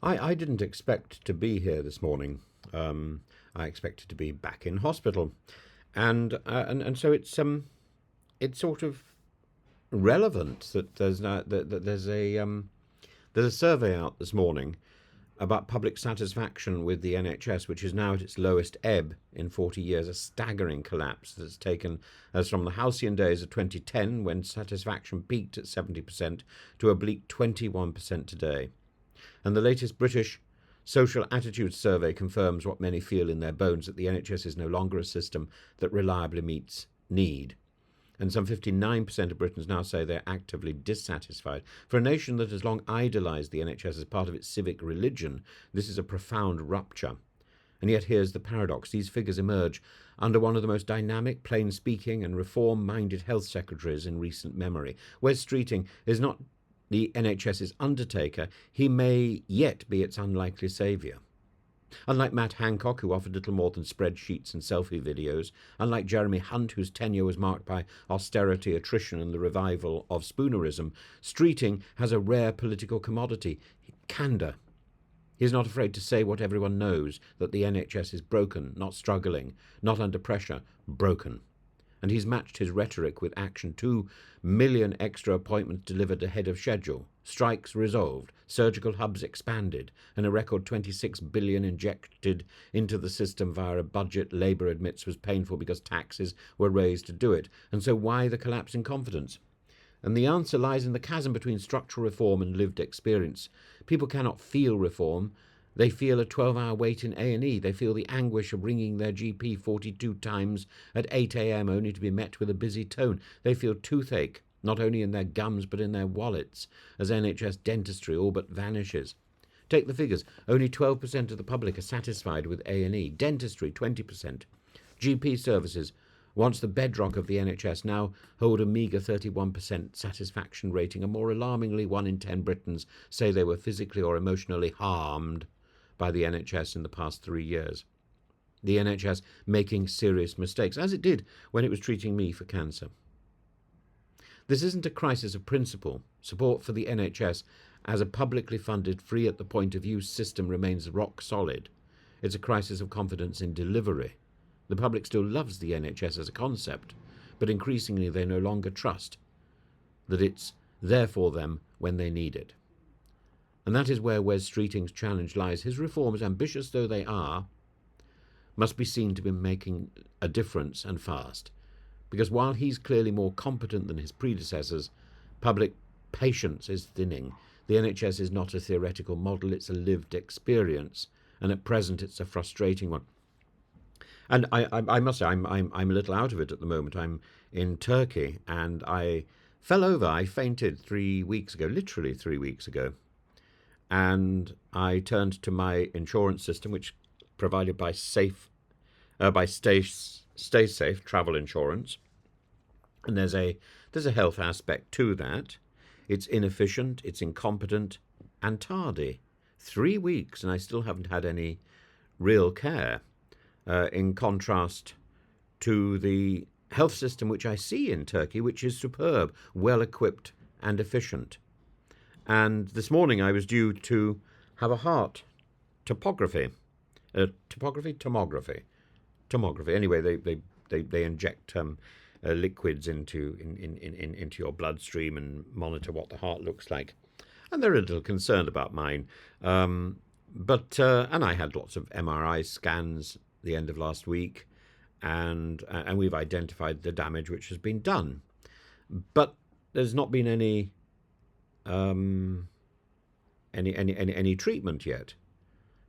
I didn't expect to be here this morning. I expected to be back in hospital, and so it's sort of relevant that there's a survey out this morning about public satisfaction with the NHS, which is now at its lowest ebb in 40 years, a staggering collapse that's taken us from the halcyon days of 2010, when satisfaction peaked at 70%, to a bleak 21% today. And the latest British Social Attitudes Survey confirms what many feel in their bones, that the NHS is no longer a system that reliably meets need. And some 59% of Britons now say they're actively dissatisfied. For a nation that has long idolised the NHS as part of its civic religion, this is a profound rupture. And yet here's the paradox. These figures emerge under one of the most dynamic, plain-speaking and reform-minded health secretaries in recent memory. Wes Streeting is not the NHS's undertaker. He may yet be its unlikely saviour. Unlike Matt Hancock, who offered little more than spreadsheets and selfie videos, unlike Jeremy Hunt, whose tenure was marked by austerity, attrition and the revival of spoonerism, Streeting has a rare political commodity: candour. He is not afraid to say what everyone knows, that the NHS is broken, not struggling, not under pressure, broken. And he's matched his rhetoric with action. 2 million extra appointments delivered ahead of schedule, strikes resolved, surgical hubs expanded, and a record 26 billion injected into the system via a budget Labour admits was painful because taxes were raised to do it. And so why the collapse in confidence? And the answer lies in the chasm between structural reform and lived experience. People cannot feel reform. They feel a 12-hour wait in A&E. They feel the anguish of ringing their GP 42 times at 8 a.m. only to be met with a busy tone. They feel toothache, not only in their gums but in their wallets, as NHS dentistry all but vanishes. Take the figures. Only 12% of the public are satisfied with A&E. Dentistry, 20%. GP services, once the bedrock of the NHS, now hold a meagre 31% satisfaction rating, and more alarmingly, 1 in 10 Britons say they were physically or emotionally harmed by the NHS in the past 3 years. The NHS making serious mistakes, as it did when it was treating me for cancer. This isn't a crisis of principle. Support for the NHS as a publicly funded, free at the point of use system remains rock solid. It's a crisis of confidence in delivery. The public still loves the NHS as a concept, but increasingly they no longer trust that it's there for them when they need it. And that is where Wes Streeting's challenge lies. His reforms, ambitious though they are, must be seen to be making a difference, and fast. Because while he's clearly more competent than his predecessors, public patience is thinning. The NHS is not a theoretical model, it's a lived experience, and at present it's a frustrating one. And I must say, I'm a little out of it at the moment. I'm in Turkey, and I fell over. I fainted 3 weeks ago, literally 3 weeks ago. And I turned to my insurance system, which provided by Stay Safe travel insurance. And there's a health aspect to that. It's inefficient, it's incompetent, and tardy. 3 weeks, and I still haven't had any real care. In contrast to the health system which I see in Turkey, which is superb, well-equipped and efficient. And this morning I was due to have a heart tomography. Anyway, they inject liquids into your bloodstream and monitor what the heart looks like. And they're a little concerned about mine. And I had lots of MRI scans the end of last week, and we've identified the damage which has been done. But there's not been any treatment yet,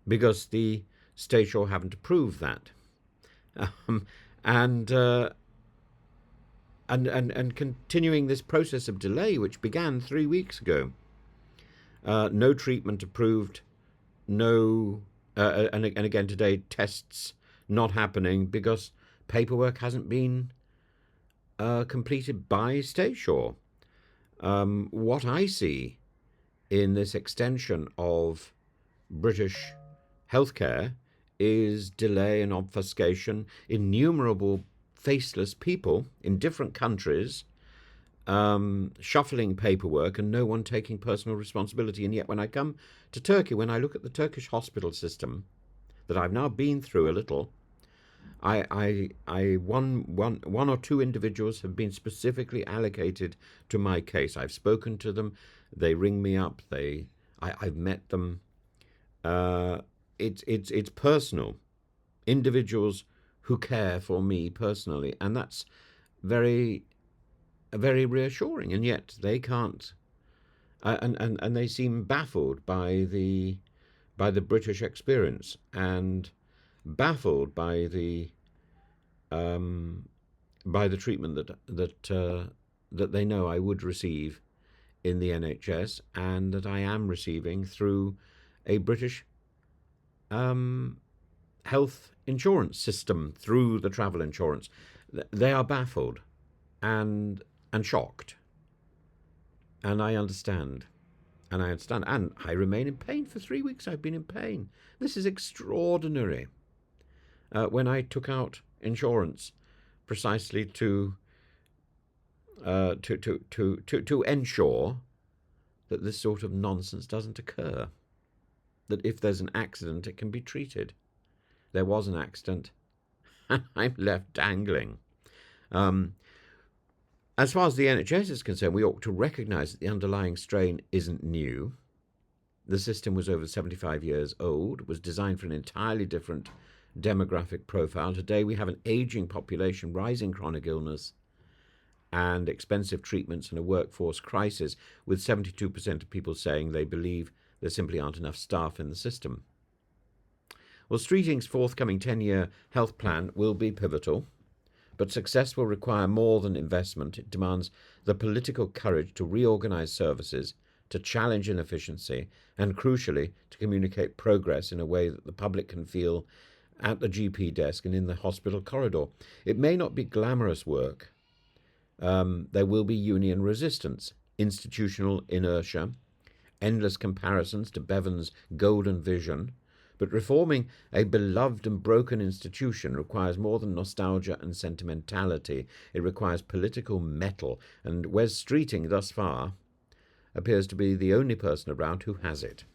because the State Shore haven't approved that, and continuing this process of delay, which began 3 weeks ago. No treatment approved, no, and again today, tests not happening because paperwork hasn't been completed by State Shore. What I see in this extension of British healthcare is delay and obfuscation. Innumerable faceless people in different countries shuffling paperwork and no one taking personal responsibility. And yet when I come to Turkey, when I look at the Turkish hospital system that I've now been through a little, one or two individuals have been specifically allocated to my case. I've spoken to them. They ring me up. I've met them. It's personal. Individuals who care for me personally, and that's very reassuring. And yet they can't, and they seem baffled by the British experience, and baffled by the treatment that they know I would receive in the NHS, and that I am receiving through a British health insurance system, through the travel insurance. They are baffled and shocked, and I understand. And I remain in pain. For 3 weeks I've been in pain. This is extraordinary. When I took out insurance precisely to ensure that this sort of nonsense doesn't occur, that if there's an accident it can be treated. There was an accident, and I'm left dangling. As far as the NHS is concerned, we ought to recognise that the underlying strain isn't new. The system was over 75 years old, was designed for an entirely different demographic profile. Today we have an ageing population, rising chronic illness, and expensive treatments, and a workforce crisis, with 72% of people saying they believe there simply aren't enough staff in the system. Well, Streeting's forthcoming 10-year health plan will be pivotal, but success will require more than investment. It demands the political courage to reorganise services, to challenge inefficiency, and crucially, to communicate progress in a way that the public can feel at the GP desk and in the hospital corridor. It may not be glamorous work. There will be union resistance, institutional inertia, endless comparisons to Bevan's golden vision. But reforming a beloved and broken institution requires more than nostalgia and sentimentality. It requires political mettle, and Wes Streeting, thus far, appears to be the only person around who has it.